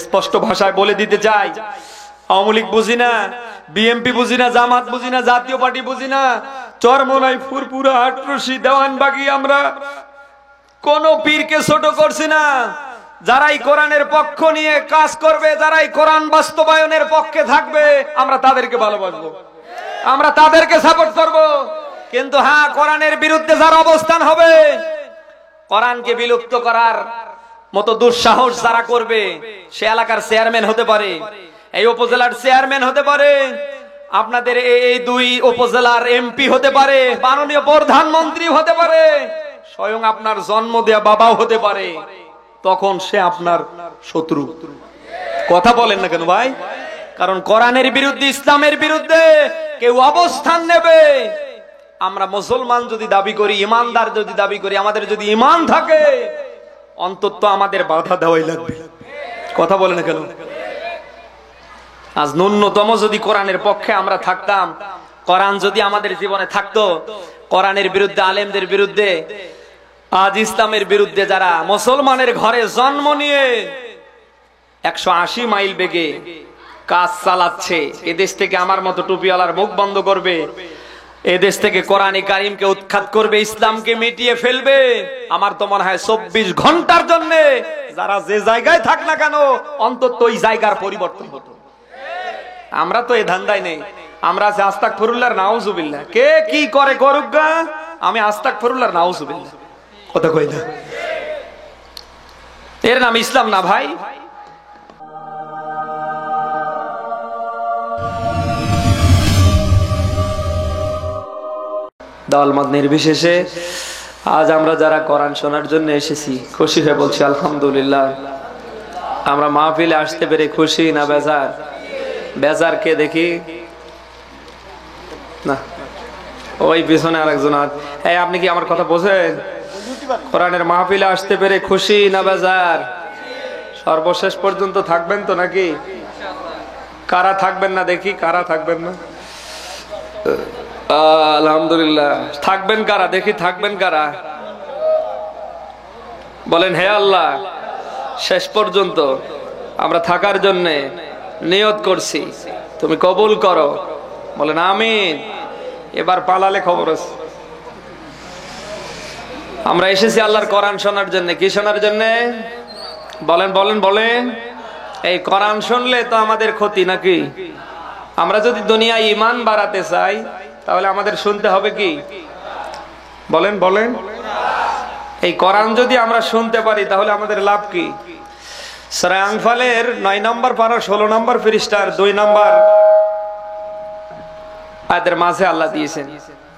স্পষ্ট ভাষায় বলে দিতে চাই, আওয়ামী লীগ বুঝি না, বিএনপি বুঝি না, জামাত বুঝি না, জাতীয় পার্টি বুঝি না, চরমোনাই, ফুরপুরা, আটরশি, দেওয়ানবাগি, আমরা কোন পীরকে ছোট করছি না। যারাই কোরআনের পক্ষ নিয়ে কাজ করবে, যারাই কোরআন বাস্তবায়নের পক্ষে থাকবে, আমরা তাদেরকে ভালোবাসবো, আমরা তাদেরকে সাপোর্ট করব। কিন্তু হ্যাঁ, কোরআনের বিরুদ্ধে যারা অবস্থান হবে, কোরআনকে বিলুপ্ত করার মতো দুঃসাহস যারা করবে, সে এলাকার চেয়ারম্যান হতে পারে, এই উপজেলার চেয়ারম্যান হতে পারে, আপনাদের এই দুই উপজেলার এমপি হতে পারে, মাননীয় প্রধানমন্ত্রী হতে পারে, স্বয়ং আপনার জন্ম দেয়া বাবাও হতে পারে। তখন সে আপনার শত্রু। কথা বলেন না কেন ভাই? কারণ কোরআনের বিরুদ্ধে, ইসলামের বিরুদ্ধে কেউ অবস্থান নেবে, আমরা মুসলমান যদি দাবি করি, ইমানদার যদি দাবি করি, আমাদের যদি ইমান থাকে, অন্তত আমাদের বাধা দেওয়াই লাগবে। কথা বলে না কেন? আজ ন্যূনতম যদি কোরআনের পক্ষে আমরা থাকতাম, কোরআন যদি আমাদের জীবনে থাকতো, কোরআনের বিরুদ্ধে, আলেমদের বিরুদ্ধে, আজ ইসলামের বিরুদ্ধে যারা মুসলমানের ঘরে জন্ম নিয়ে 180 মাইল বেগে কাজ চালাচ্ছে, এদেশ থেকে আমার মতো টুপিওয়ালার মুখ বন্ধ করবে, এদেশ থেকে কোরআনে কারিমকে উৎখাত করবে, ইসলামকে মিটিয়ে ফেলবে, আমার তো মনে হয় 24 ঘন্টার জন্য যারা যে জায়গায় থাক না কেন, অন্তত ওই জায়গার পরিবর্তন হতো। আমরা তো এই ধান্দায় নেই, আমরা আছে আস্তাগফিরুল্লাহ, নাউজুবিল্লাহ। কে কি করে করুক গা, আমি আস্তাগফিরুল্লাহ, নাউজুবিল্লাহ। কথা কই না? এর নাম ইসলাম না ভাই। দলমত নির্বিশেষে আজ আমরা যারা কোরআন শোনার জন্য এসেছি, খুশি হয়ে বলছি আলহামদুলিল্লাহ। আমরা মাহফিলে আসতে পেরে খুশি না বেজার? বেজার কে দেখি না, ওই পিছনে আরেকজন। এই আপনি কি আমার কথা বোঝেন? কোরআনের মাহফিলে আসতে পেরে খুশি না বেজার? সর্বশেষ পর্যন্ত থাকবেন তো নাকি? কারা থাকবেন না দেখি, কারা থাকবেন না? আলহামদুলিল্লাহ। থাকবেন কারা দেখি, থাকবেন কারা? বলেন হে আল্লাহ, শেষ পর্যন্ত আমরা থাকার জন্য নিয়ত করছি, তুমি কবুল করো। বলেন আমিন। এবার পালালে খবর আছে। আমরা এসেছি আল্লাহর কোরআন শোনার জন্য। কি শোনার জন্য? বলেন বলেন বলেন। এই কোরআন শুনলে তো আমাদের ক্ষতি নাকি? আমরা যদি দুনিয়ায় ঈমান বাড়াতে চাই, তাহলে আমাদের শুনতে হবে কি? বলেন বলেন। এই কোরআন যদি আমরা শুনতে পারি, তাহলে আমাদের লাভ কি? সূরা আনফালের 9 নম্বর পারা 16 নম্বর পৃষ্ঠার 2 নম্বর আয়াতের মাঝে আল্লাহ দিয়েছেন,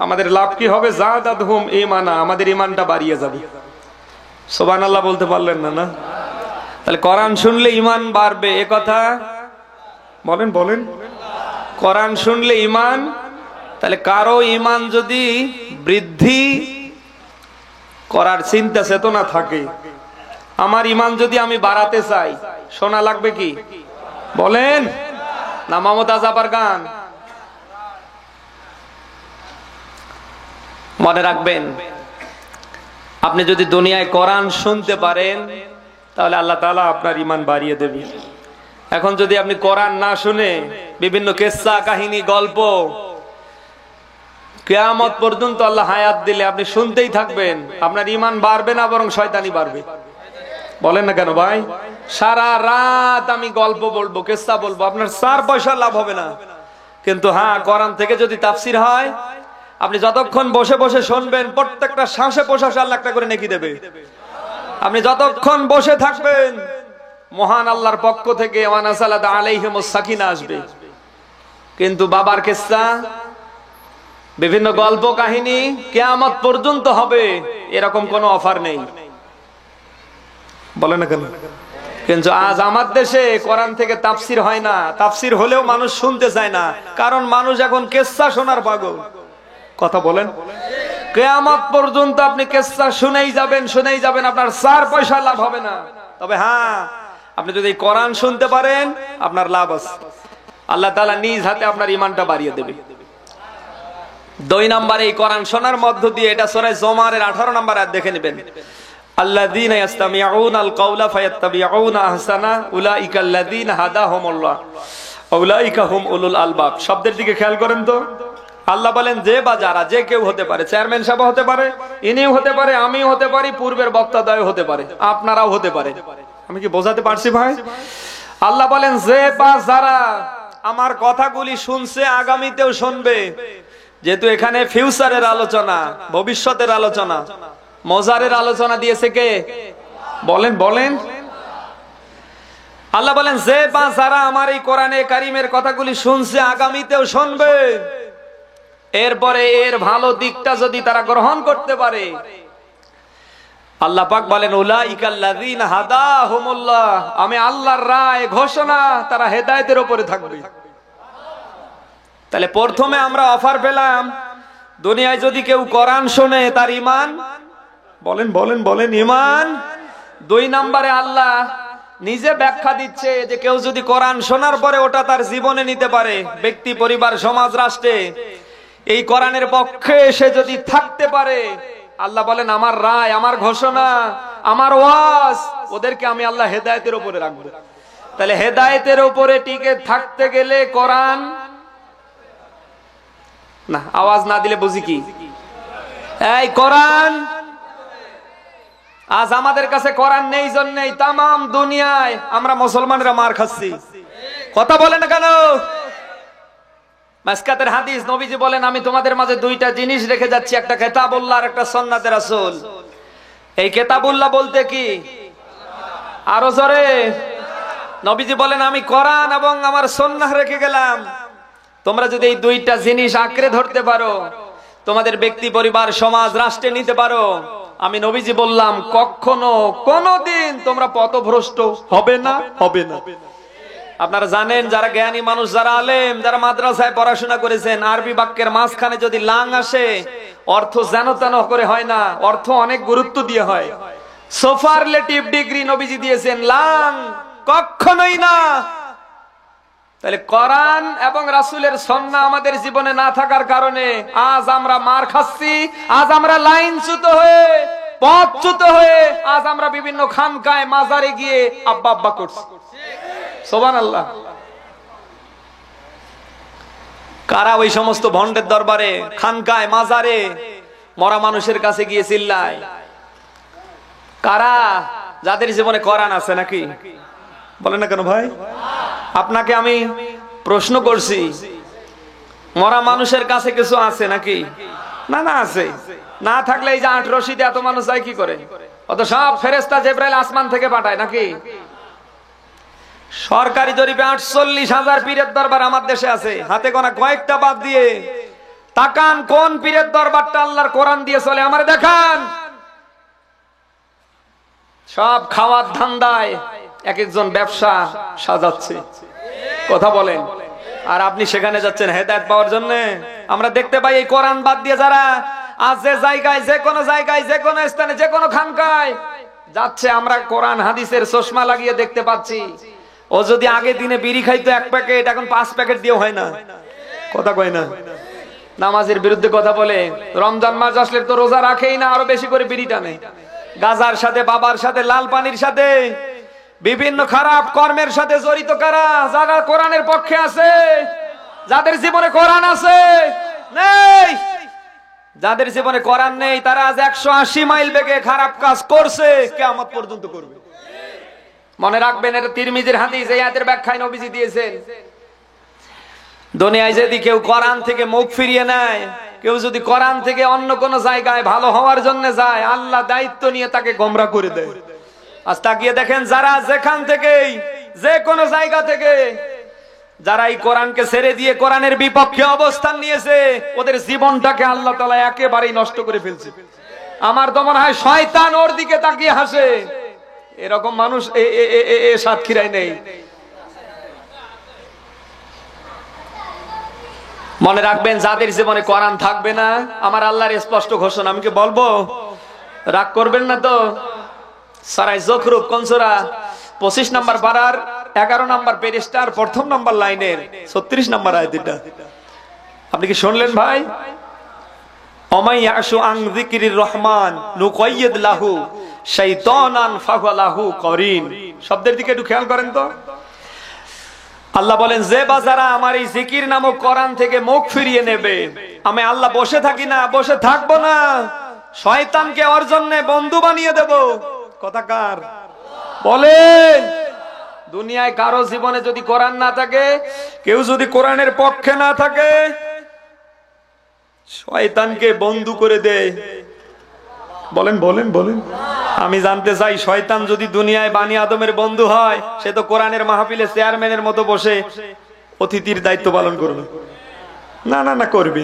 আমাদের লাভ কি হবে? যাদাতহুম ঈমানা, আমাদের ঈমানটা বাড়িয়ে যাবে। সুবহানাল্লাহ বলতে পারলেন না? না, তাহলে কোরআন শুনলে ঈমান বাড়বে, এ কথা বলেন বলেন। কোরআন শুনলে ঈমান, তাহলে কারো ঈমান যদি বৃদ্ধি করার চিন্তা চেতনা থাকে, আমার ঈমান যদি আমি বাড়াতে চাই, শোনা লাগবে কি? বলেন না মমতাজ আবার গান? মনে রাখবেন, আপনি যদি দুনিয়ায় কোরআন শুনতে পারেন, তাহলে আল্লাহ তাআলা আপনার ঈমান বাড়িয়ে দেবে। এখন যদি আপনি কোরআন না শুনে বিভিন্ন কিসসা কাহিনী, গল্প, কিয়ামত পর্যন্ত আল্লাহ হায়াত দিলে আপনি শুনতেই থাকবেন, আপনার ঈমান বাড়বে না, বরং শয়তানি বাড়বে। বলেন না কেন ভাই? সারা রাত আমি গল্প বলবো, কিসসা বলবো, আপনার 4 পয়সা লাভ হবে না। কিন্তু হ্যাঁ, কোরআন থেকে যদি তাফসীর হয়, আপনি যতক্ষণ বসে বসে শুনবেন, প্রত্যেকটা শ্বাসে প্রশ্বাসে আল্লাহ একটা করে নেকি দেবে। আপনি যতক্ষণ বসে থাকবেন, মহান আল্লাহর পক্ষ থেকে ওয়া নাযালাত আলাইহিমুস সাকিনা আসবে। কিন্তু বাবার কিসসা, বিভিন্ন গল্প কাহিনী কিয়ামত পর্যন্ত হবে, এরকম কোনো অফার নেই। বলে না কেন? কিন্তু আজ আমার দেশে কোরআন থেকে তাফসীর হয় না, তাফসীর হলেও মানুষ শুনতে চায় না, কারণ মানুষ এখন কিসসা শোনার পাগল। কথা বলেন। কিয়ামত পর্যন্ত আপনি কিসসা শুনেই যাবেন, আপনার 4 পয়সা লাভ হবে না। তবে হ্যাঁ, আপনি যদি কোরআন শুনতে পারেন, আপনার লাভ আছে। আল্লাহ তাআলা নিজ হাতে আপনার ঈমানটা বাড়িয়ে দেবে। 2 নম্বরে এই কোরআন শোনার মধ্য দিয়ে, এটা সূরা জুমারের 18 নম্বর আয়াত দেখে নেবেন। আল্লাযীনা ইয়াসতামিউনাল কাওলা ফায়াত্তাবিউনা আহসানা উলাইকা আল্লাযীনা হাদাহুমুল্লাহ ওয়া উলাইকা হুম উলুল আলবাব। শব্দের দিকে খেয়াল করেন তো। আল্লাহ বলেন যে বা যারা, যে কেউ হতে পারে, চেয়ারম্যান সাহেব হতে পারে, ইনিও হতে পারে, আমিও হতে পারি, পূর্বের বক্তাদ্বয় হতে পারে, আপনারাও হতে পারে। আমি কি বোঝাতে পারছি ভাই? আল্লাহ বলেন যে বা যারা আমার কথাগুলি শুনছে, আগামীতেও শুনবে। যেহেতু এখানে ফিউচারের আলোচনা, ভবিষ্যতের আলোচনা, মজারের আলোচনা দিয়েছে কে? বলেন বলেন। আল্লাহ বলেন যে বা যারা আমার এই কোরআনে কারিমের কথাগুলি শুনছে, আগামীতেও শুনবে, এরপরে এর ভালো দিকটা যদি তারা গ্রহণ করতে পারে, আল্লাহ পাক বলেন উলাইকাল্লাযীনা হাদাহুমুল্লাহ, আমি আল্লাহর রায় ঘোষণা, তারা হেদায়েতের উপরে থাকবে। তাহলে প্রথমে আমরা অফার পেলাম, দুনিয়ায় যদি কেউ কোরআন শোনে তার ঈমান, বলেন বলেন বলেন, ঈমান। 2 নম্বরে আল্লাহ নিজে ব্যাখ্যা দিচ্ছে যে কেউ যদি কোরআন শোনার পরে ওটা তার জীবনে নিতে পারে, ব্যক্তি, পরিবার, সমাজ, রাষ্ট্রে এই কোরআনের পক্ষে সে যদি থাকতে পারে, আল্লাহ বলেন আমার রায়, আমার ঘোষণা, আমার ওয়াজ, ওদেরকে আমি আল্লাহ হেদায়েতের উপরে রাখবো। তাহলে হেদায়েতের উপরে টিকে থাকতে গেলে কোরআন না, আওয়াজ না দিলে বুঝি কি? এই কোরআন। আজ আমাদের কাছে কোরআন নেই জন্যই তামাম দুনিয়ায় আমরা মুসলমানরা মার খাচ্ছি। কথা বলে না কেন? মাসকাতের হাদিস, নবীজি বলেন আমি তোমাদের মাঝে 2টা জিনিস রেখে যাচ্ছি, একটা কিতাবুল্লাহ আর একটা সুন্নাতে রাসূল। এই কিতাবুল্লাহ বলতে কি? আরো জোরে। নবীজি বলেন আমি কোরআন এবং আমার সুন্নাহ রেখে গেলাম, তোমরা যদি এই 2টা জিনিস আঁকড়ে ধরতে পারো, তোমাদের ব্যক্তি, পরিবার, সমাজ, রাষ্ট্রে নিতে পারো, আমি নবীজি বললাম কখনো কোনোদিন তোমরা পথভ্রষ্ট হবে না, হবে না। আপনারা জানেন, যারা জ্ঞানী মানুষ, যারা আলেম, যারা মাদ্রাসায় পড়াশোনা করেছেন, আরবি বাক্যের মাঝখানে যদি লাং আসে, অর্থ যেন তেন করে হয় না, অর্থ অনেক গুরুত্ব দিয়ে হয়। সুপারলেটিভ ডিগ্রি নবীজি দিয়েছেন, লাং কখনোই না। তাহলে কোরআন এবং রাসূলের সুন্নাহ আমাদের জীবনে না থাকার কারণে আজ আমরা মার খাচ্ছি, আজ আমরা লাইনচ্যুত হয়ে, পথচ্যুত হয়ে, আজ আমরা বিভিন্ন খানকায়, মাজারে গিয়ে আব্বা আব্বা করছি। সুবহানাল্লাহ। কারা ওই সমস্ত ভণ্ডের দরবারে, খানকায়, মাজারে মরা মানুষের কাছে গিয়ে চিল্লায়? কারা? যাদের জীবনে কোরআন আছে নাকি? বলেন না কেন ভাই? আপনাকে আমি প্রশ্ন করছি, মরা মানুষের কাছে কিছু আছে নাকি? না না, আছে। না থাকলে এই যে 8 রশিদে এত মানুষ যায় কি করে? অত সব ফেরেশতা জিবরাইল আসমান থেকে পাঠায় নাকি? সরকারি জরিপে 48,000 পীরের দরবার আমার দেশে আছে, হাতে গোনা কয়েকটা বাদ দিয়ে। তাকান কোন পীরের দরবারটা আল্লাহর কোরআন দিয়ে চলে, আমারে দেখান। সব খাওয়ার ধান্দায় এক একজন ব্যবসা সাজাচ্ছে। কথা বলেন। আর আপনি সেখানে যাচ্ছেন হেদায়েত পাওয়ার জন্য। আমরা দেখতে পাই এই কোরআন বাদ দিয়ে যারা আজ যে জায়গায়, যে কোনো জায়গায়, যে কোনো স্থানে, যে কোনো খানকায় যাচ্ছে, আমরা কোরআন হাদিসের চশমা লাগিয়ে দেখতে পাচ্ছি। ও যদি আগে দিনে বিড়ি খাইতো 1 প্যাকেট, এখন 5 প্যাকেট দিয়ে হয় না। কথা কয় না? নামাজের বিরুদ্ধে কথা বলে। রমজান মাস আসলে তো রোজা রাখেই না, আরো বেশি করে বিড়ি টানে। গাজার সাথে, বাবার সাথে, লাল পানির সাথে, বিভিন্ন খারাপ কর্মের সাথে জড়িত কারা? যারা কোরআনের পক্ষে আছে, যাদের জীবনে কোরআন আছে। নেই, যাদের জীবনে কোরআন নেই, তারা আজ 180 মাইল বেগে খারাপ কাজ করছে, কিয়ামত পর্যন্ত করবে। মনে রাখবেন, এটা তিরমিজির হাদিস, এই আয়াতের ব্যাখ্যায় নবীজি দিয়েছেন, দুনিয়ায় যদি কেউ কোরআন থেকে মুখ ফিরিয়ে নেয়, কেউ যদি কোরআন থেকে অন্য কোন জায়গায় ভালো হওয়ার জন্য যায়, আল্লাহ দায়িত্ব নিয়ে তাকে গোমরা করে দেয়। আজ তাকিয়ে দেখেন, যারা যেখান থেকেই, যে কোনো জায়গা থেকে যারা এই কোরআনকে ছেড়ে দিয়ে কোরআনের বিপক্ষে অবস্থান নিয়েছে, ওদের জীবনটাকে আল্লাহ তাআলা একেবারেই নষ্ট করে ফেলছে। আমার তো মনে হয় শয়তান ওর দিকে তাকিয়ে হাসে। এরকম মানুষ সাতক্ষীরায় নেই। মনে রাখবেন, যাদের জীবনে কোরআন থাকবে না, আমার আল্লাহর স্পষ্ট ঘোষণা, আমি কি বলবো? রাগ করবেন না তো? সূরা যুখরুফ, কোন সূরা? 25 নম্বর পারার 11 নম্বর পৃষ্ঠার 1ম নম্বর লাইনের 36 নম্বর আয়াত। এটা আপনি কি শুনলেন ভাই? ওমাই ইয়াশু আন যিকরির রহমান নুকাইয়িদ লাহু শাইতানান ফালাহু করিন। শব্দের দিকে একটু খেয়াল করেন তো। আল্লাহ বলেন যে বাজারা আমার এই জিকির নামক কোরআন থেকে মুখ ফিরিয়ে নেবে, আমি আল্লাহ বসে থাকি না, বসে থাকবো না, শয়তানকে ওর জন্য বন্ধু বানিয়ে দেব। কথা কার বলেন? দুনিয়ায় কারো জীবনে যদি কোরআন না থাকে, কেউ যদি কোরআনের পক্ষে না থাকে, শয়তানকে বন্ধু করে দেয়। বলেন বলেন বলেন। আমি জানতে চাই, শয়তান যদি দুনিয়ায় বানি আদমের বন্ধু হয়, সে তো কোরআনের মাহফিলে চেয়ারম্যানের মতো বসে অতিথির দায়িত্ব পালন করবে না? না না, করবে।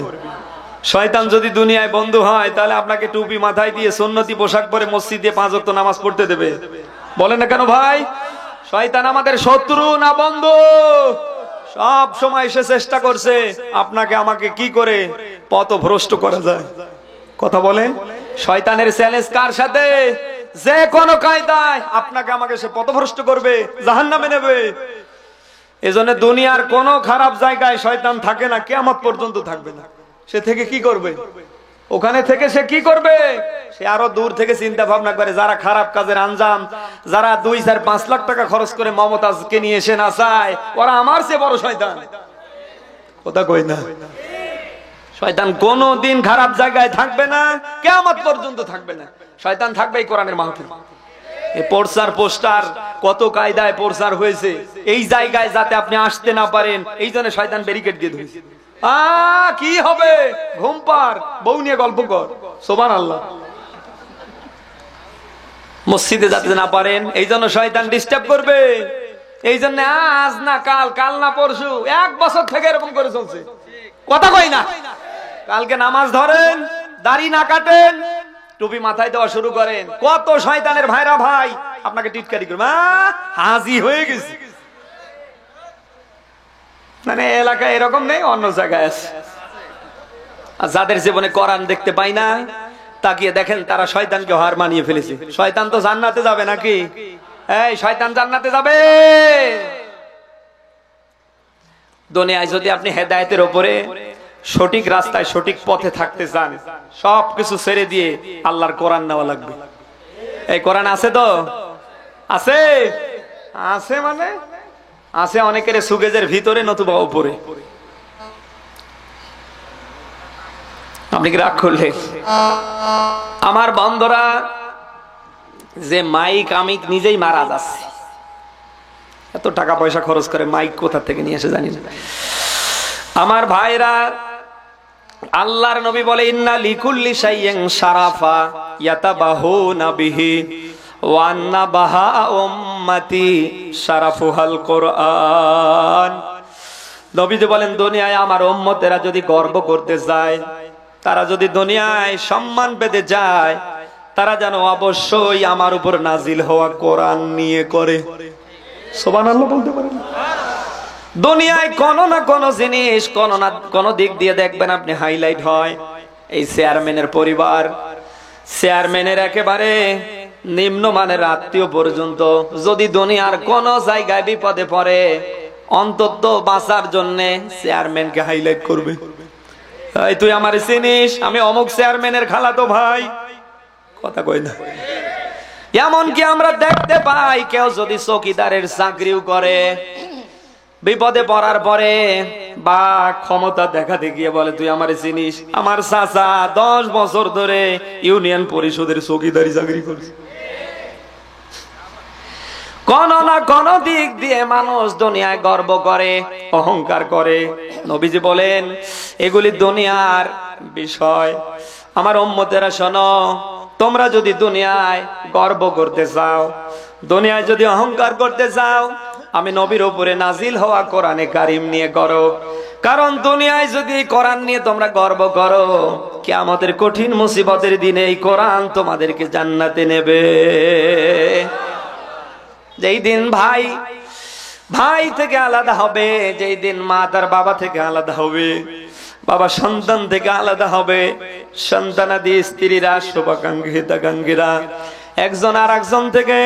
শয়তান যদি দুনিয়ায় বন্ধু হয়, তাহলে আপনাকে টুপি মাথায় দিয়ে সুন্নতি পোশাক পরে মসজিদে 5 ওয়াক্ত নামাজ পড়তে দেবে? বলেন না কেন ভাই? শয়তান আমাদের শত্রু না বন্ধু? সব সময় সে চেষ্টা করছে আপনাকে আমাকে কি করে পথভ্রষ্ট করা যায়। কথা বলেন। শয়তানের চ্যালেঞ্জ কার সাথে? যে কোনো কায়দায় আপনাকে আমাকে সে পথভ্রষ্ট করবে, জাহান্নামে নেবে। এজন্য দুনিয়ার কোন খারাপ জায়গায় শয়তান থাকে না, কিয়ামত পর্যন্ত থাকবে না। সে থেকে কি করবে? ওখানে থেকে সে কি করবে? সে আরো দূর থেকে চিন্তা ভাবনা করে, যারা খারাপ কাজের আঞ্জাম, যারা 2-4-5 লাখ টাকা খরচ করে মমতাজকে নিয়ে এসে নাচায়, ওরা আমার চেয়ে বড় শয়তান। কথা কই না? শয়তান কোনদিন খারাপ জায়গায় থাকবে না, কিয়ামত পর্যন্ত থাকবে না। শয়তান থাকবে এই কোরআনের মাহফিল। এই প্রচার পোস্টার কত কায়দায় প্রচার হয়েছে, এই জায়গায় যাতে আপনি আসতে না পারেন, এই জন্য শয়তান ব্যারিকেড দিয়ে ধরেছে। কি হবে? ঘুম পার, বউ নিয়ে গল্প কর, সুবহানাল্লাহ। মসজিদে যেতে না পারেন, এই জন্য শয়তান ডিস্টার্ব করবে। এই জন্য আজ না কাল, কাল না পরশু, 1 বছর থেকে এরকম করে চলছে। কথা কই না? কালকে নামাজ ধরেন, দাড়ি না কাটেন, টুপি মাথায় দেওয়া শুরু করেন, কত শয়তানের ভাইরা ভাই আপনাকে টিটকারি করবে। হাজি হয়ে গেছে। মানে এলাকায় এরকম নেই, অন্য জায়গায় আছে। আর যাদের জীবনে কোরআন দেখতে পাই না, তাকিয়ে দেখেন তারা শয়তানকে হার মানিয়ে ফেলেছে। শয়তান তো জান্নাতে যাবে নাকি? এই শয়তান জান্নাতে যাবে? দুনিয়ায় যদি আপনি হেদায়েতের উপরে, সঠিক রাস্তায়, সঠিক পথে থাকতে চান, সবকিছু ছেড়ে দিয়ে আল্লাহর কোরআন নেওয়া লাগবে। এই কোরআন আছে তো? আছে? আছে মানে আছে অনেকের সুগেজের ভিতরে, নতুবা উপরে। আপনি কি রাগ করলেন? আমার বন্ধুরা, যে মাইক আমি নিজেই মারা যাচ্ছে, এত টাকা পয়সা খরচ করে মাইক কোথা থেকে নিয়ে এসে জানি না। আমার ভাইরা, আল্লাহর নবী বলে, ইন্না লিকুল্লি শাইইন শারাফা ইয়াতাবাহুনা বিহি ওয়া আন্না বাহা উম্মতি শারাফুহাল কোরআন। নবীজি বলেন, দুনিয়ায় আমার উম্মতেরা যদি গর্ব করতে যায়, তারা যদি দুনিয়ায় সম্মান পেতে যায়, তারা যেন অবশ্যই আমার উপর নাজিল হওয়া কোরআন নিয়ে করে। সুবহানাল্লাহ বলতে পারেন? দুনিয়ায় কোনো না কোনো জিনিস, কোনো না কোনো দিক দিয়ে দেখবেন আপনি হাইলাইট হয়। এই চেয়ারম্যানের পরিবার, চেয়ারম্যানের একেবারে নিম্নমানের আত্মীয় পর্যন্ত যদি দুনিয়ার কোন জায়গায় বিপদে পড়ে, অন্তত বাঁচার জন্য চেয়ারম্যানকে হাইলাইট করবে। এই তুই আমার চিনিস, আমি অমুক চেয়ারম্যানের খালাতো ভাই। কথা কই না? এমনকি আমরা দেখতে পাই, কেউ যদি চৌকিদারের চাকরিও করে, বিপদে পড়ার পরে বা ক্ষমতা দেখাতে গিয়ে বলে, তুই আমার চিনিস, আমার চাচা 10 বছর ধরে ইউনিয়ন পরিষদের চৌকিদারি চাকরি করছে। কোন না কোন দিক দিয়ে মানুষ দুনিয়ায় গর্ব করে, অহংকার করে। নবীজি বলেন, এগুলি দুনিয়ার বিষয়। আমার উম্মতেরা শোনো, তোমরা যদি দুনিয়ায় গর্ব করতে চাও, দুনিয়ায় যদি অহংকার করতে চাও, আমি নবীর উপরে নাজিল হওয়া কোরআনে কারিম নিয়ে করো। কারণ দুনিয়ায় যদি কোরআন নিয়ে তোমরা গর্ব করো, কিয়ামতের কঠিন মুসিবতের দিনে এই কোরআন তোমাদেরকে জান্নাতে নেবে। যেই দিন ভাই ভাই থেকে আলাদা হবে, যেই দিন মা তার বাবা থেকে আলাদা হবে, বাবা সন্তান থেকে আলাদা হবে, সন্তানাদি স্ত্রীরা, শুভাকাঙ্ক্ষী হিতাকাঙ্ক্ষীরা একজন আর একজন থেকে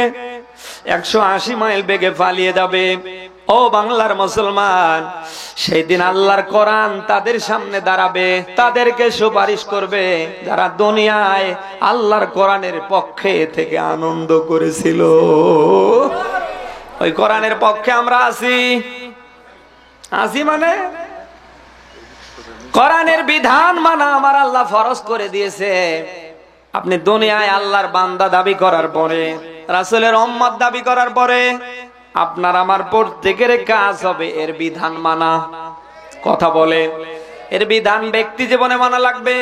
180 মাইল বেগে পালিয়ে যাবে। ও বাংলার মুসলমান, সেই দিন আল্লাহর কোরআন তাদের সামনে দাঁড়াবে, তাদেরকে সুপারিশ করবে যারা দুনিয়ায় আল্লাহর কোরআনের পক্ষে পক্ষে থেকে আনন্দ করেছিল। ওই কোরআনের পক্ষে আমরা আছি মানে কোরআনের বিধান মানা আমার আল্লাহ ফরজ করে দিয়েছে। আপনি দুনিয়ায় আল্লাহর বান্দা দাবি করার পরে, রাসূলের উম্মত দাবি করার পরে আপনার আমার প্রত্যেকের কাজ হবে এর বিধান মানা। কথা বলে এর বিধান ব্যক্তি জীবনে মানা লাগবে,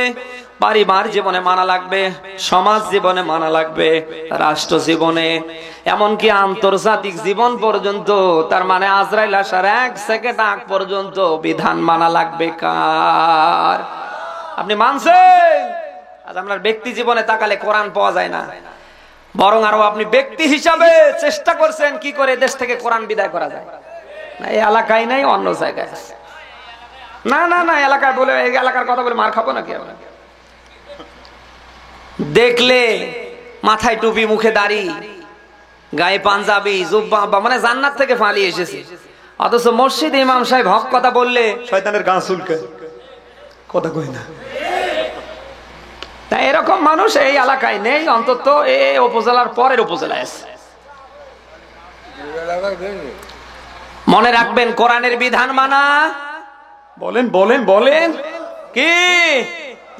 পরিবার জীবনে মানা লাগবে, সমাজ জীবনে মানা লাগবে, রাষ্ট্র জীবনে, এমনকি আন্তর্জাতিক জীবন পর্যন্ত। তার মানে আজরাইল আসার 1 সেকেন্ড আগ পর্যন্ত বিধান মানা লাগবে কার? আপনি মানছেন? আজ আপনার ব্যক্তি জীবনে তাকালে কোরআন পাওয়া যায় না, বরং আরো আপনি ব্যক্তি হিসাবে চেষ্টা করছেন কি করে দেশ থেকে কোরআন বিদায় করা যায়। না এই এলাকায় নাই, অন্য জায়গায় আছে। না না না এলাকায় বলে, এই এলাকার কথা বলে মার খাবো নাকি? দেখলে মাথায় টুপি, মুখে দাড়ি, গায়ে পাঞ্জাবি, জুব্বা, মানে জান্নাত থেকে পালিয়ে এসেছে, অথচ মসজিদে ইমাম সাহেব হক কথা বললে শয়তানের গা চুলকায়, কথা কই না। তাই এরকম মানুষ এই এলাকায় নেই, অন্তত এই উপজেলার পরের উপজেলায় আছে। মনে রাখবেন কোরআনের বিধান মানা। বলেন বলেন বলেন কি?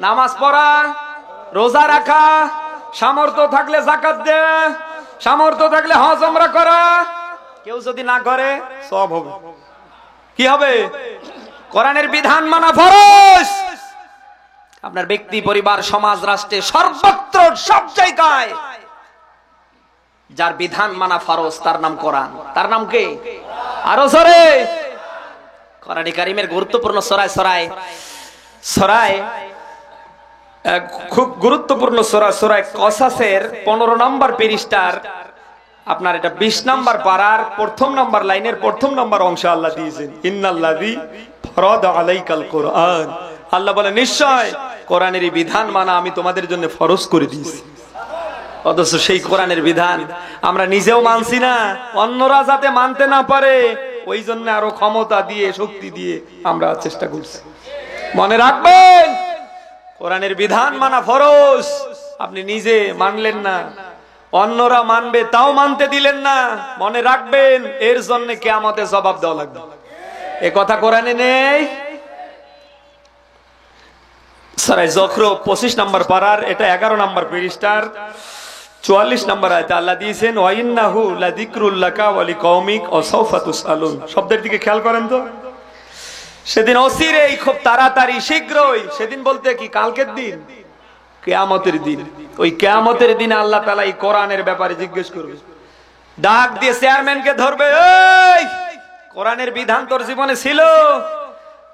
নামাজ পড়া, রোজা রাখা, সামর্থ্য থাকলে যাকাত দেয়া, সামর্থ্য থাকলে হজ উমরা করা। কেউ যদি না করে সব হবে। কি হবে? কোরআনের বিধান মানা ফরজ। আপনার ব্যক্তি, পরিবার, সমাজ, রাষ্ট্রে, সর্বত্র, সব জায়গায় যার বিধান মানা ফরজ তার নাম কোরআন। তার নাম কি? আরো জোরে। কোরআনে কারীমের গুরুত্বপূর্ণ সূরা খুব গুরুত্বপূর্ণ সূরা কসাসের 15 নম্বর পৃষ্ঠার আপনার এটা 20 নম্বর পারার প্রথম নম্বর লাইনের প্রথম নম্বর অংশে আল্লাহ দিয়েছেন, ইন্নাল্লাযী ফারাদা আলাইকাল কোরআন। আল্লাহ বলে নিশ্চয় কোরআনের বিধান মানা আমি তোমাদের জন্য ফরজ করে দিয়েছি। অথচ সেই কোরআনের বিধান আমরা নিজেও মানছি না, অন্যরা যাতে মানতে না পারে ওই জন্য আরো ক্ষমতা দিয়ে, শক্তি দিয়ে আমরা চেষ্টা করছি। মনে রাখবেন কোরআনের বিধান মানা ফরজ। আপনি নিজে মানলেন না, অন্যরা মানবে তাও মানতে দিলেন না। মনে রাখবেন এর জন্য কিয়ামতে জবাব দেওয়া লাগবে। এ কথা কোরআনে নেই। সূরা যুখরুফ 25 নম্বর পারার এটা 11 নম্বর পৃষ্ঠার 44 নম্বর আয়াতে আল্লাহ দিয়েছেন, ওয়া ইন্নাহু লাযিকরুল লাকা ওয়া লিকাওমিক ওয়া সাওফা তুসআলুন। শব্দের দিকে খেয়াল করেন তো। সেদিন অচিরেই, খুব তাড়াতাড়ি, শীঘ্রই। সেদিন বলতে কি? কালকের দিন, কিয়ামতের দিন। ওই কিয়ামতের দিনে আল্লাহ তাআলা এই কোরআনের ব্যাপারে জিজ্ঞেস করবে। ডাক দিয়ে চেয়ারম্যানকে ধরবে, এই কোরআনের বিধান তোর জীবনে ছিল?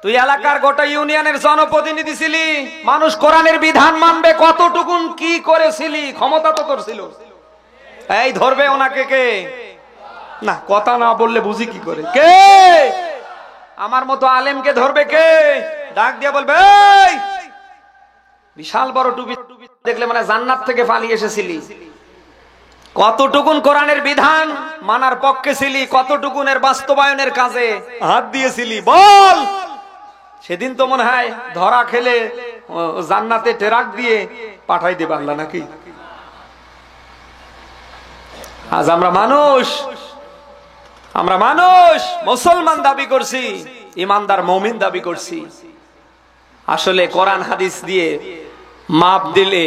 তুই এলাকার গোটা ইউনিয়নের জনপ্রতিনিধি ছিলি, মানুষ কোরআনের বিধান মানবে কতটুকুন কি করেছিলি? ক্ষমতা তো তোর ছিল। এই ধরবে ওনাকে কে? না, কথা না বললে বুঝি কি করে? কে? আমার মতো আলেমকে ধরবে কে? ডাক দিয়ে বলবে, এই বিশাল বড় টুপি দেখলে মানে জান্নাত থেকে পালিয়ে এসেছিলি। কতটুকুন কোরআনের বিধান মানার পক্ষে ছিলি? কতটুকুনের বাস্তবায়নের কাজে হাত দিয়েছিলি? বল। সেদিন তো মনে হয় ধরা খেলে জান্নাতে ট্রাক দিয়ে পাঠাই দেবে আল্লাহ নাকি? আজ আমরা মানুষ মুসলমান দাবি করছি, ইমানদার মুমিন দাবি করছি। আসলে কোরআন হাদিস দিয়ে মাপ দিলে,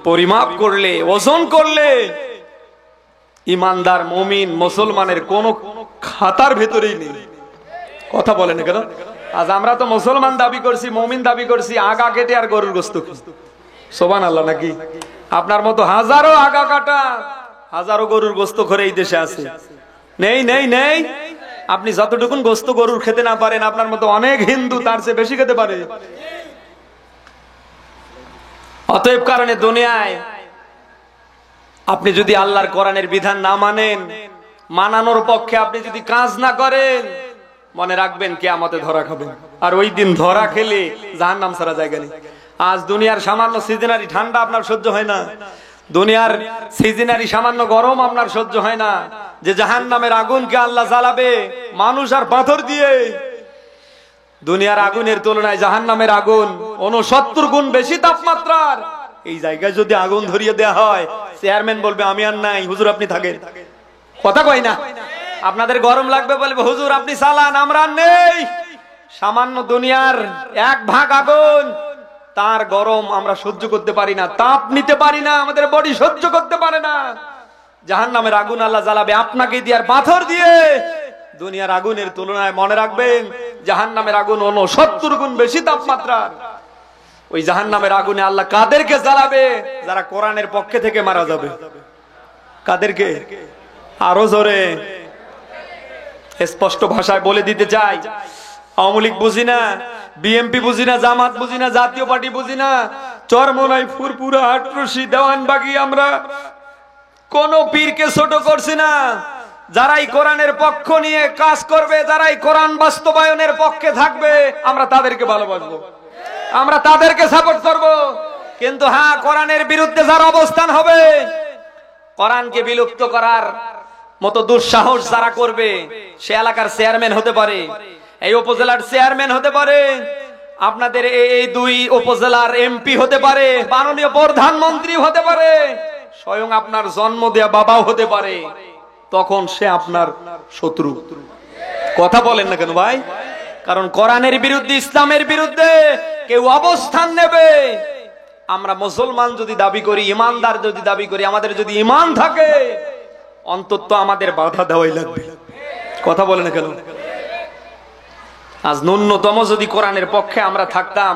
পরিমাপ করলে, ওজন করলে ইমানদার মুমিন মুসলমানের কোন খাতার ভেতরেই নেই। কথা বলেন কেন? আজ আমরা তো মুসলমান দাবি করছি, মুমিন দাবি করছি, আগা কেটে আর গরুর গোশত খাই। সুবহানাল্লাহ নাকি? আপনার মতো হাজারো আগা কাটা, হাজারো গরুর গোশত করে এই দেশে আছে? নেই নেই নেই। আপনি যতটুকুন গোশত গরুর খেতে না পারেন, আপনার মতো অনেক হিন্দু তার চেয়ে বেশি খেতে পারে। অতএব কারণে দুনিয়ায় আপনি যদি আল্লাহর কোরআনের বিধান না মানেন, মানানোর পক্ষে আপনি যদি কাজ না করেন, মনে রাখবেন কিয়ামতে ধরা খাবেন। আর ওই দিন ধরা খেলে জাহান্নাম ছাড়া জায়গা নেই। আজ দুনিয়ার সামান্য সিজনারি ঠান্ডা আপনার সহ্য হয় না, দুনিয়ার সিজনারি সামান্য গরম আপনার সহ্য হয় না, যে জাহান্নামের আগুনকে আল্লাহ জ্বালাবে মানুষ আর পাথর দিয়ে। দুনিয়ার আগুনের তুলনায় জাহান্নামের আগুন 69 গুণ বেশি তাপমাত্রার। এই জায়গায় যদি আগুন ধরিয়ে দেয়া হয়, চেয়ারম্যান বলবে আমি আর নাই, হুজুর আপনি থাকেন। কথা কই না? আপনাদের গরম লাগবে বলবে হুজুর আপনি চালান, আমরা আর নেই। সামান্য দুনিয়ার 1 ভাগ আগুন, তার গরম আমরা সহ্য করতে পারি না, তাপ নিতে পারি না, আমাদের বডি সহ্য করতে পারে না। জাহান্নামের আগুন আল্লাহ জ্বালাবে আপনাকে দিয়ে আর পাথর দিয়ে। দুনিয়ার আগুনের তুলনায় মনে রাখবেন জাহান্নামের আগুন 69 গুণ বেশি তাপমাত্রা। ওই জাহান্নামের আগুনে আল্লাহ কাদেরকে জ্বালাবে? যারা কোরআনের পক্ষে থেকে মারা যাবে। কাদেরকে? আরো জোরে স্পষ্ট ভাষায় বলে দিতে চাই, আওয়ামী লীগ বুঝি না, বিএমপি বুঝি না, জামাত বুঝি না, জাতীয় পার্টি বুঝি না, চরমোনাই, ফুরপুরা, আটরশি, দেওয়ানবাগি, আমরা কোন পীরকে ছোট করছি না। যারাই কোরআনের পক্ষ নিয়ে কাজ করবে, যারাই কোরআন বাস্তবায়নের পক্ষে থাকবে, আমরা তাদেরকে ভালোবাসবো, আমরা তাদেরকে সাপোর্ট করব। কিন্তু হ্যাঁ, কোরআনের বিরুদ্ধে যার অবস্থান হবে, কোরআনকে বিলুপ্ত করার মতো দুঃসাহস যারা করবে, সে এলাকার চেয়ারম্যান হতে পারে, এই উপজেলার চেয়ারম্যান হতে পারে, আপনাদের এই 2 উপজেলার এমপি হতে পারে, মাননীয় প্রধানমন্ত্রী হতে পারে, স্বয়ং আপনার জন্ম দেয়া বাবাও হতে পারে। তখন সে আপনার শত্রু। কথা বলেন না কেন ভাই? কারণ কোরআনের বিরুদ্ধে, ইসলামের বিরুদ্ধে কেউ অবস্থান নেবে, আমরা মুসলমান যদি দাবি করি, ইমানদার যদি দাবি করি, আমাদের যদি ইমান থাকে, অন্তত আমাদের বাধা দেওয়াই লাগবে। কথা বলে না কেন? আজ ন্যূনতম যদি কোরআনের পক্ষে আমরা থাকতাম,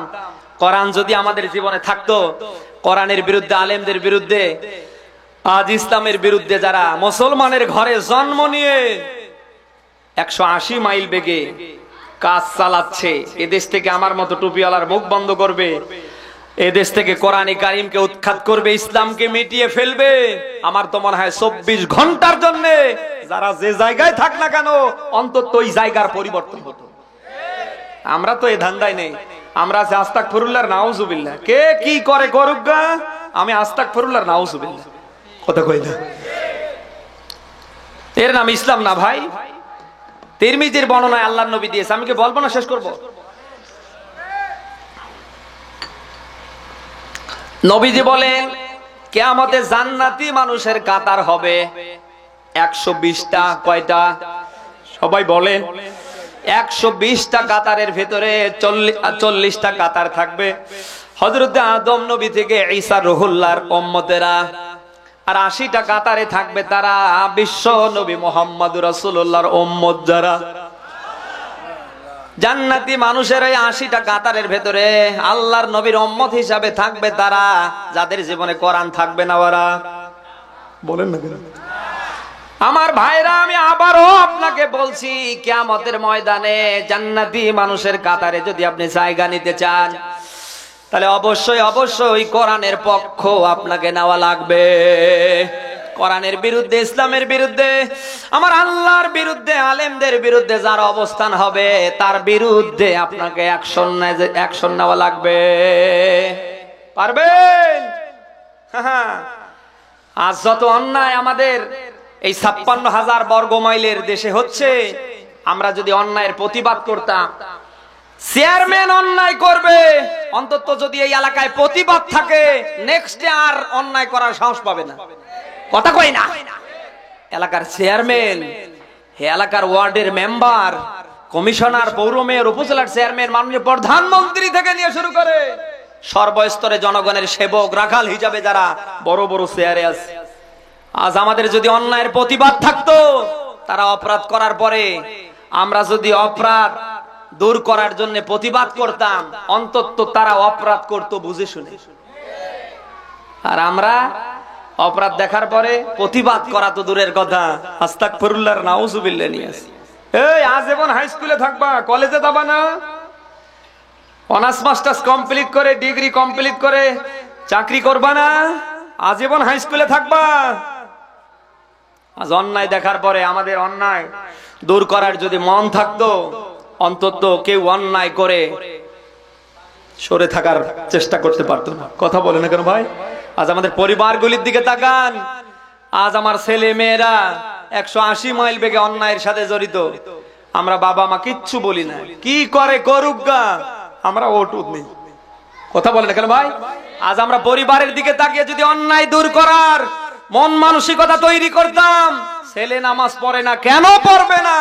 কোরআন যদি আমাদের জীবনে থাকতো, কোরআনের বিরুদ্ধে, আলেমদের বিরুদ্ধে, আজ ইসলামের বিরুদ্ধে যারা মুসলমানের ঘরে জন্ম নিয়ে 180 মাইল বেগে কাজ চালাচ্ছে, এদেশ থেকে আমার মতো টুপিওয়ালার মুখ বন্ধ করবে, এদেশ থেকে কোরআনে কারিমকে উৎখাত করবে, ইসলামকে মিটিয়ে ফেলবে, আমার তো মনে হয় 24 ঘন্টার জন্য যারা যে জায়গায় থাক না কেন, অন্তত ওই জায়গার পরিবর্তন হতো। আমরা তো এই ধান্দায় নেই, আমরা আছে আস্তাগফিরুল্লাহ নাউজুবিল্লাহ। কে কি করে করুক গা, আমি আস্তাগফিরুল্লাহ নাউজুবিল্লাহ। কথা কই না? এর নাম ইসলাম না ভাই। তিরমিজির বর্ণনায় আল্লাহর নবী দিয়েছে, আমি কি বলবো না, শেষ করব। নবীজি বলেন কিয়ামতে জান্নাতি মানুষের কাতার হবে 120টা। কয়টা? সবাই বলেন। 120টা কাতারের ভেতরে 40টা কাতার থাকবে হযরত আদম নবী থেকে ঈসা রুহুল্লাহর উম্মতেরা, আর 80টা কাতারে থাকবে তারা বিশ্ব নবী মুহাম্মদুর রাসূলুল্লাহর উম্মত যারা। জান্নাতি মানুষের এই 80টা কাতারের ভেতরে আল্লাহর নবীর উম্মত হিসাবে থাকবে তারা, যাদের জীবনে কোরআন থাকবে না। ওরা বলেন না কেন? আমার ভাইরা, আমি আবারও আপনাকে বলছি, কিয়ামতের ময়দানে জান্নাতি মানুষের কাতারে যদি আপনি জায়গা নিতে চান, তাহলে অবশ্যই অবশ্যই কোরআনের পক্ষ আপনাকে নেওয়া লাগবে। কোরআনের বিরুদ্ধে, ইসলামের বিরুদ্ধে, আমার আল্লাহর বিরুদ্ধে, আলেমদের বিরুদ্ধে যার অবস্থান হবে, তার বিরুদ্ধে আপনাকে অ্যাকশন নেওয়া লাগবে। পারবেন? আজ যত অন্যায় আমাদের এই 56,000 বর্গ মাইলের দেশে হচ্ছে, আমরা যদি অন্যায়ের প্রতিবাদ করতাম, চেয়ারম্যান অন্যায় করবে, অন্তত যদি এই এলাকায় প্রতিবাদ থাকে, নেক্সটে আর অন্যায় করার সাহস পাবে না। কথা কই না? এলাকার চেয়ারম্যান, এলাকার ওয়ার্ডের মেম্বার, কমিশনার, পৌর মেয়র, উপজেলার চেয়ারম্যান, মাননীয় প্রধানমন্ত্রী থেকে নিয়ে শুরু করে সর্বস্তরে জনগণের সেবক, রাখাল হিসাবে যারা বড় বড় চেয়ারে আছে, আজ আমাদের যদি অন্যায়ের প্রতিবাদ থাকতো, তারা অপরাধ করার পরে আমরা যদি অপরাধ দূর করার জন্য প্রতিবাদ করতাম, অন্তত তারা অপরাধ করতো বুঝে শুনে। আর আমরা অপরাধ দেখার পরে প্রতিবাদ করা তো দূরের কথা, আস্তাগফিরুল্লাহ নাউজুবিল্লাহ নিয়ে আসি। এই আজীবন হাই স্কুলে থাকবা, কলেজে যাবা না, অনার্স মাস্টার্স কমপ্লিট করে, ডিগ্রি কমপ্লিট করে চাকরি করবা না, আজীবন হাই স্কুলে থাকবা। আজ অন্যায় দেখার পরে আমাদের অন্যায় দূর করার যদি মন থাকতো, অন্তত কেউ অন্যায় করে সরে থাকার চেষ্টা করতে পারতো না। কথা বলে না কেন ভাই? আজ আমাদের পরিবারগুলির দিকে তাকান, আজ আমার ছেলে মেয়েরা 180 মাইল বেগে অন্যায়ের সাথে জড়িত, আমরা বাবা মা কিচ্ছু বলি না, কি করে করুক গা, আমরা ওটুক নেই। কথা বলে না কেন ভাই? আজ আমরা পরিবারের দিকে তাকিয়ে যদি অন্যায় দূর করার মন মানসিকতা তৈরি করতাম। ছেলে নামাজ পড়ে না, কেন পড়বে না?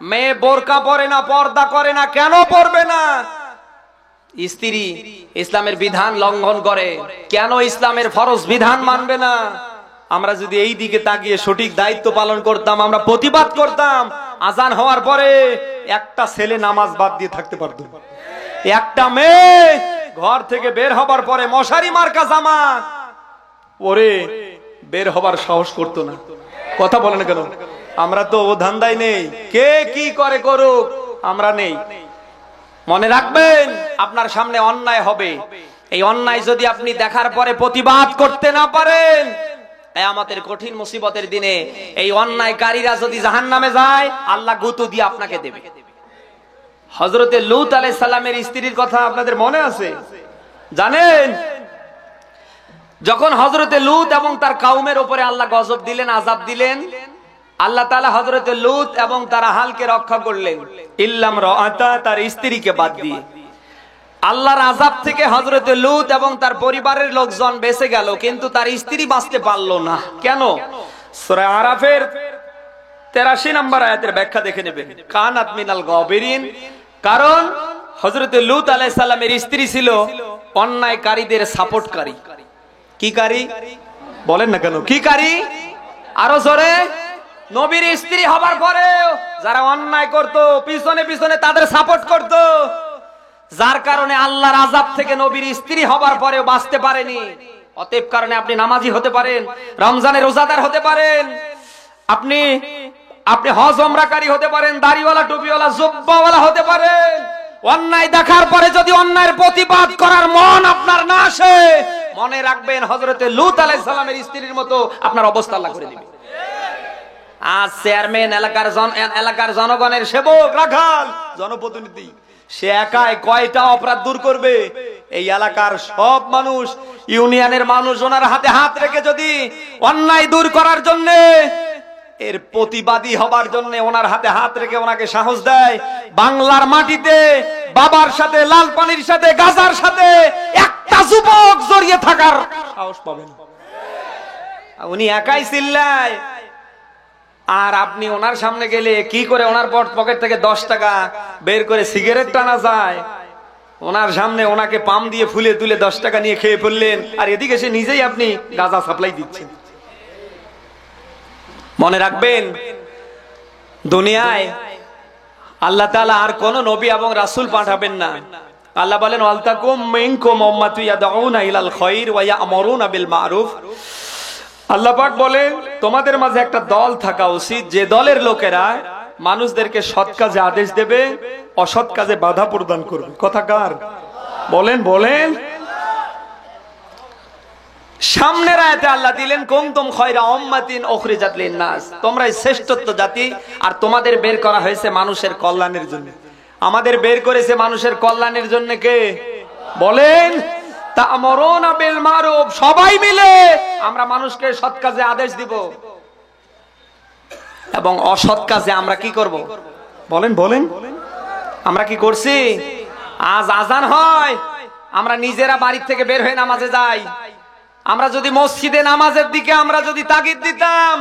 মেয়ে বোরকা পরে না, পর্দা করে না, কেন পড়বে না? স্ত্রী ইসলামের বিধান লঙ্ঘন করে, কেন ইসলামের ফরজ বিধান মানবে না? আমরা যদি এই দিকে তাকিয়ে সঠিক দায়িত্ব পালন করতাম, আমরা প্রতিবাদ করতাম, আজান হওয়ার পরে একটা ছেলে নামাজ বাদ দিয়ে থাকতে পারতো, একটা মেয়ে ঘর থেকে বের হবার পরে মশারি মার্কা জামা পরে বের হবার সাহস করতো না। কথা বলে না কেন? আমরা তো ও ধান্দাই নেই, কে কি করে করুক, আমরা নেই। মনে রাখবেন, আপনার সামনে অন্যায় হবে, এই অন্যায় যদি আপনি দেখার পরে প্রতিবাদ করতে না পারেন, কিয়ামতের কঠিন মুসিবতের দিনে এই অন্যায়কারীরা যদি জাহান্নামে যায়, আল্লাহ গুঁতো দিয়ে আপনাকে দেবে। হযরতে লূত আলাইহিস সালামের স্ত্রীর কথা আপনাদের মনে আছে? জানেন, যখন হযরতে লূত এবং তার কওমের উপরে আল্লাহ গজব দিলেন, আযাব দিলেন, আল্লাহ তাআলা হযরতে লূত এবং তার আহলকে রক্ষা করলেন, ইল্লাম রাআতা, তার স্ত্রীকে বাদ দিয়ে। আল্লাহর আযাব থেকে হযরতে লূত এবং তার পরিবারের লোকজন বেঁচে গেল, কিন্তু তার স্ত্রী বাঁচতে পারল না। কেন? সূরা আরাফের 83 নম্বর আয়াতের ব্যাখ্যা দেখে নেবেন। কানাত মিনাল গাবিরিন, কারণ হযরতে লূত আলাইহিস সালামের স্ত্রী ছিল অন্যায়কারীদের সাপোর্টকারী। কি কারী? বলেন না কেন, কি কারী? আরো জোরে। নবীর স্ত্রী হবার পরে যারা অন্যায় করত, পিছনে পিছনে তাদের সাপোর্ট করত, যার কারণে আল্লাহর আযাব থেকে নবীর স্ত্রী হবার পরেও বাঁচতে পারেনি। অতএব কারণে আপনি নামাজি হতে পারেন, রমজানের রোজাদার হতে পারেন, আপনি হজ ওমরাকারী হতে পারেন, দাড়িওয়ালা টুপিওয়ালা জুব্বাওয়ালা হতে পারেন। অন্যায় দেখার পরে যদি অন্যায়ের প্রতিবাদ করার মন আপনার না আসে, মনে রাখবেন হযরতে লূত আলাইহিস সালামের স্ত্রীর মতো আপনার অবস্থা আল্লাহ করে দিবে। আজ চেয়ারম্যান, এলাকার জনগণের সেবক, রাখাল, জনপ্রতিনিধি, সে একাই কয়টা অপরাধ দূর করবে? এই এলাকার সব মানুষ, ইউনিয়নের মানুষ ওনার হাতে হাত রেখে যদি অন্যায় দূর করার জন্য, এর প্রতিবাদী হবার জন্য ওনার হাতে হাত রেখে ওনাকে সাহস দেয়, বাংলার মাটিতে বাবার সাথে, লাল পানির সাথে, গাজার সাথে একটা যুবক জড়িয়ে থাকার সাহস পাবেন। উনি একাই চিল্লায়, আর আপনি ওনার সামনে গেলে কি করে ওনার পকেট থেকে 10 টাকা বের করে সিগারেট টানা যায়? ওনার সামনে ওনাকে পাম দিয়ে ফুলে তুলে 10 টাকা নিয়ে খেয়ে ফেললেন, আর এদিকে সে নিজেই আপনি গাঁজা সাপ্লাই দিচ্ছেন। মনে রাখবেন, দুনিয়ায় আল্লাহ তাআলা আর কোন নবী এবং রাসূল পাঠাবেন না। আল্লাহ বলেন, ওয়ালতাকুম মিনকুম উম্মাতুন ইয়াদউনা ইলাল খায়র ওয়া ইয়া'মুরুনা বিল মা'রুফ। আল্লাহ পাক বলেন, তোমাদের মাঝে একটা দল থাকা উচিত, যে দলের লোকেরা মানুষদেরকে সৎ কাজে আদেশ দেবে, অসৎ কাজে বাধা প্রদান করবে। কথা কার? বলেন বলেন। সামনের আয়াতে আল্লাহ দিলেন, কুনতুম খায়রা উম্মাতিন উখরিজাত লিন-নাস, তোমরাই শ্রেষ্ঠত্ব জাতি, আর তোমাদের বের করা হয়েছে মানুষের কল্যাণের জন্য। আমাদের বের করেছে মানুষের কল্যাণের জন্য কে? বলেন। তা'মুরুনা বিল মা'রুফ, সবাই মিলে আমরা মানুষকে সৎ কাজে আদেশ দিব, এবং অসৎ কাজে আমরা কি করব? বলেন বলেন। আমরা কি করছি? আজ আজান হয়, আমরা নিজেরা বাড়ি থেকে বের হয়ে নামাজে যাই। আমরা যদি মসজিদে নামাজের দিকে আমরা যদি তাগিদ দিতাম,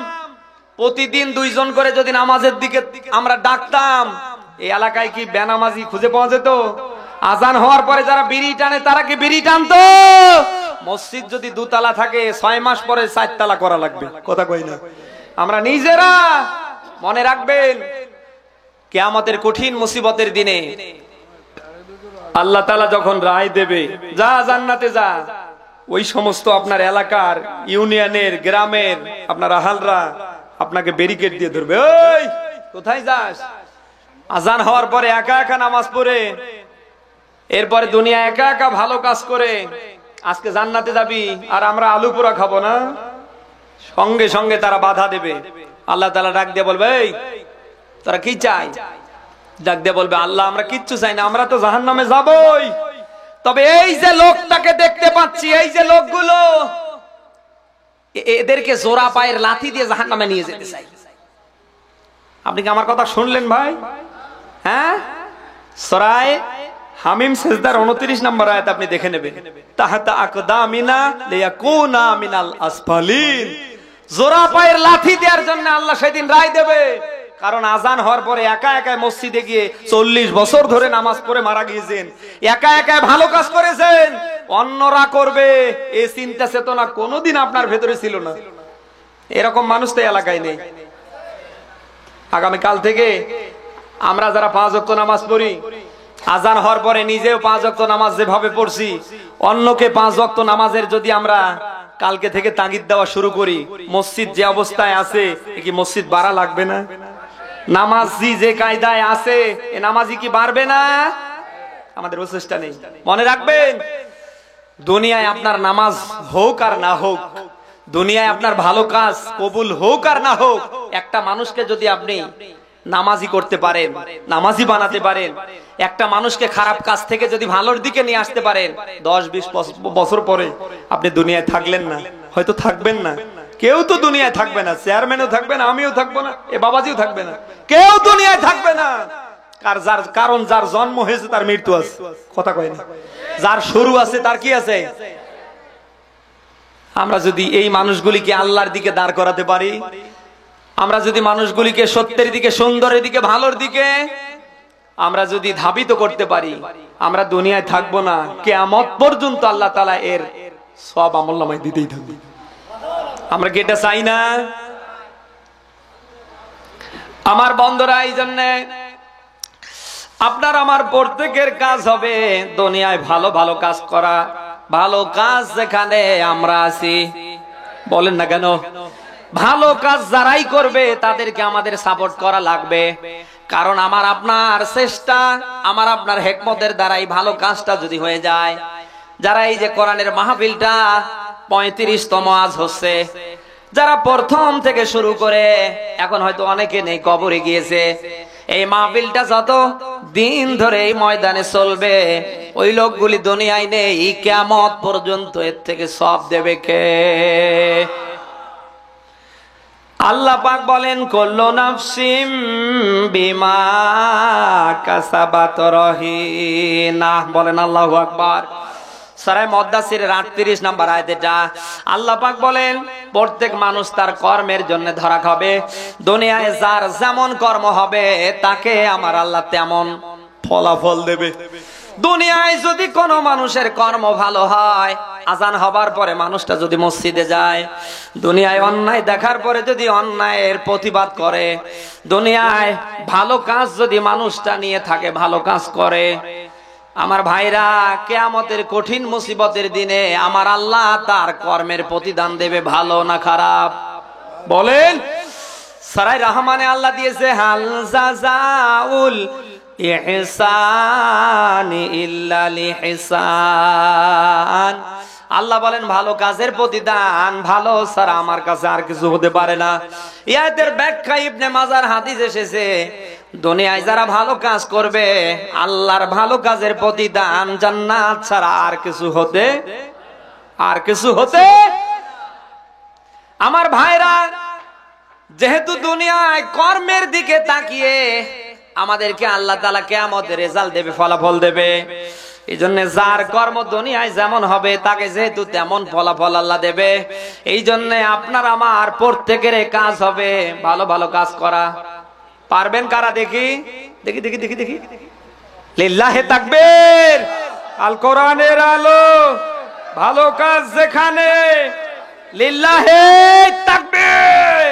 প্রতিদিন 2 জন করে যদি নামাজের দিকে আমরা ডাকতাম, এই এলাকায় কি বেনামাজি খুঁজে পাওয়া যেত? আজান হওয়ার পরে যারা বিড়ি টানে তারা কি বিড়ি টানতো? মসজিদ যদি 2 তলা থাকে, 6 মাস পরে 4 তলা করা লাগবে। কথা কই না? আমরা নিজেরা। মনে রাখবেন, কিয়ামতের কঠিন মুসিবতের দিনে আল্লাহ তাআলা যখন রায় দেবে, যা জান্নাতে যা, ওই সমস্ত আপনার এলাকার, ইউনিয়নের, গ্রামের আপনার আহালরা আপনাকে ব্যারিকেড দিয়ে ধরবে, ওই কোথায় যাস? আজান হওয়ার পরে একা একা নামাজ পড়ে, এরপরে দুনিয়া একা একা ভালো কাজ করে আজকে জান্নাতে যাবি, আর আমরা আলু পোড়া খাবো না? সঙ্গে সঙ্গে তারা বাধা দেবে। আল্লাহ তাআলা ডাক দিয়ে বলবে, এই তোরা কি চাই? ডাক দিয়ে বলবে, আল্লাহ আমরা কিচ্ছু চাই না, আমরা তো জাহান্নামে যাবই, তবে এই যে লোকটাকে দেখতে পাচ্ছি, এই যে লোকগুলো, এদেরকে জোড়া পায়ের লাথি দিয়ে জাহান্নামে নিয়ে যেতে চাই। আপনি কি আমার কথা শুনলেন ভাই? হ্যাঁ, সূরা হামিম সিজদার 29 নম্বর আয়াত আপনি দেখে নেবেন। তাহাতা আকদামিনা লিয়াকুনা মিনাল আসফালিন, জোড়া পায়ের লাথি দেওয়ার জন্য আল্লাহ সেদিন রায় দেবে। কারণ আজান হওয়ার পরে একা একা মসজিদে গিয়ে 40 বছর ধরে নামাজ পড়ে মারা গিয়েছেন, একা একা ভালো কাজ করেছেন, অন্যরা করবে এই চিন্তা চেতনা কোনোদিন আপনার ভেতরে ছিল না। এরকম মানুষ তো এলাকায় নেই। আগামী কাল থেকে আমরা যারা 5 ওয়াক্ত নামাজ পড়ি, আজান হওয়ার পরে নিজেও 5 ওয়াক্ত নামাজ যেভাবে পড়ছি, অন্যকে 5 ওয়াক্ত নামাজের যদি আমরা কালকে থেকে তাগিদ দেওয়া শুরু করি, মসজিদ যে অবস্থায় আছে কি মসজিদ বাড়া লাগবে না? নামাজি যে কায়দায় আছে এ নামাজি কি বাড়বে না? আমাদের প্রচেষ্টা নেই। মনে রাখবেন, দুনিয়ায় আপনার নামাজ হোক আর না হোক, দুনিয়ায় আপনার ভালো কাজ কবুল হোক আর না হোক, একটা মানুষকে যদি আপনি নামাজি করতে পারেন, নামাজি বানাতে পারেন, একটা মানুষকে খারাপ কাজ থেকে যদি ভালোর দিকে নিয়ে আসতে পারেন, 10-20 বছর পরে আপনি দুনিয়ায় থাকলেন না, হয়তো থাকবেন না, কেউ তো দুনিয়ায় থাকবে না, চেয়ারম্যানও থাকবে না, আমিও থাকবো না, এ বাবাজিও থাকবে না, কেউ দুনিয়ায় থাকবে না। কারণ যার জন্ম হয়েছে তার মৃত্যু আছে, কথা কয় না। যার শুরু আছে তার কি আছে? আমরা যদি এই মানুষগুলিকে আল্লাহর দিকে দাঁড় করাতে পারি, আমরা যদি মানুষগুলিকে সত্যের দিকে, সুন্দরের দিকে, ভালোর দিকে আমরা যদি ধাবিত করতে পারি, আমরা দুনিয়ায় থাকবো না, কিয়ামত পর্যন্ত আল্লাহ তাআলা এর সওয়াব আমলনামায় দিতেই থাকবে। আমরা কি এটা চাই না? আমার বন্ধুরা, এই জন্য আপনার আমার প্রত্যেকের কাজ হবে দুনিয়ায় ভালো ভালো কাজ করা। ভালো কাজ যেখানে আমরা আছি, বলেন না কেন, ভালো কাজ যারাই করবে তাদেরকে আমাদের সাপোর্ট করা লাগবে। কারণ আমার আপনার চেষ্টা, আমার আপনার হিকমতের দ্বারাই ভালো কাজটা যদি হয়ে যায়, যারা এই যে কোরআনের মাহফিলটা 35তম আজ হচ্ছে, যারা প্রথম থেকে শুরু করে এখন হয়তো অনেকে নেই, কবরে গিয়েছে, এই মাহফিলটা যত দিন ধরে এই ময়দানে চলবে, ওই লোকগুলি দুনিয়ায় নেই, কিয়ামত পর্যন্ত এর থেকে সব দেবে কে? আল্লাহ পাক বলেন, কুল্লু নাফসিম বিমা কাসাবাত রহিনা। বলেন আল্লাহু আকবার। সূরা মুদ্দাসিরের 38 নম্বর আয়াত এটা। আল্লাহ পাক বলেন, প্রত্যেক মানুষ তার কর্মের জন্য ধরা খাবে। দুনিয়ায় যার যেমন কর্ম হবে তাকে আমার আল্লাহ তেমন ফলাফল দেবে। দুনিয়ায় যদি কোনো মানুষের কর্ম ভালো হয়, আজান হবার পরে মানুষটা যদি মসজিদে যায়, দুনিয়ায় অন্যায় দেখার পরে যদি অন্যায়ের প্রতিবাদ করে, দুনিয়ায় ভালো কাজ যদি মানুষটা নিয়ে থাকে, ভালো কাজ করে, আমার ভাইরা, কিয়ামতের কঠিন মুসিবতের দিনে আমার আল্লাহ তার কর্মের প্রতিদান দেবে, ভালো না খারাপ? বলেন। সূরা রহমানে আল্লাহ দিয়েছে, হাল জাযাউল ইহসানি ইল্লা লিহসান। আল্লাহ বলেন, ভালো কাজের প্রতিদান ভালো ছাড়া আমার কাছে আর কিছু হতে পারে না। ইয়াদের ব্যাখ্যা ইবনে মাজার হাদিস এসেছে, দুনিয়ায় যারা ভালো কাজ করবে, আল্লাহর ভালো কাজের প্রতিদান জান্নাত ছাড়া আর কিছু হতে। আমার ভাইরা, যেহেতু দুনিয়ায় কর্মের দিকে তাকিয়ে আমাদেরকে আল্লাহ তাআলা কিয়ামতের রেজাল্ট দেবে, ফলাফল দেবে, এই জন্য যার কর্ম দুনিয়ায় যেমন হবে তাকে যেহেতু তেমন ফলাফল আল্লাহ দেবে, এই জন্য আপনার আমার প্রত্যেকের কাজ হবে ভালো ভালো কাজ করা। পারবেন কারা? দেখি দেখি দেখি দেখি দেখি লিল্লাহে তাকবীর। আল কোরআনের আলো, ভালো কাজ যেখানে, লিল্লাহে তাকবীর।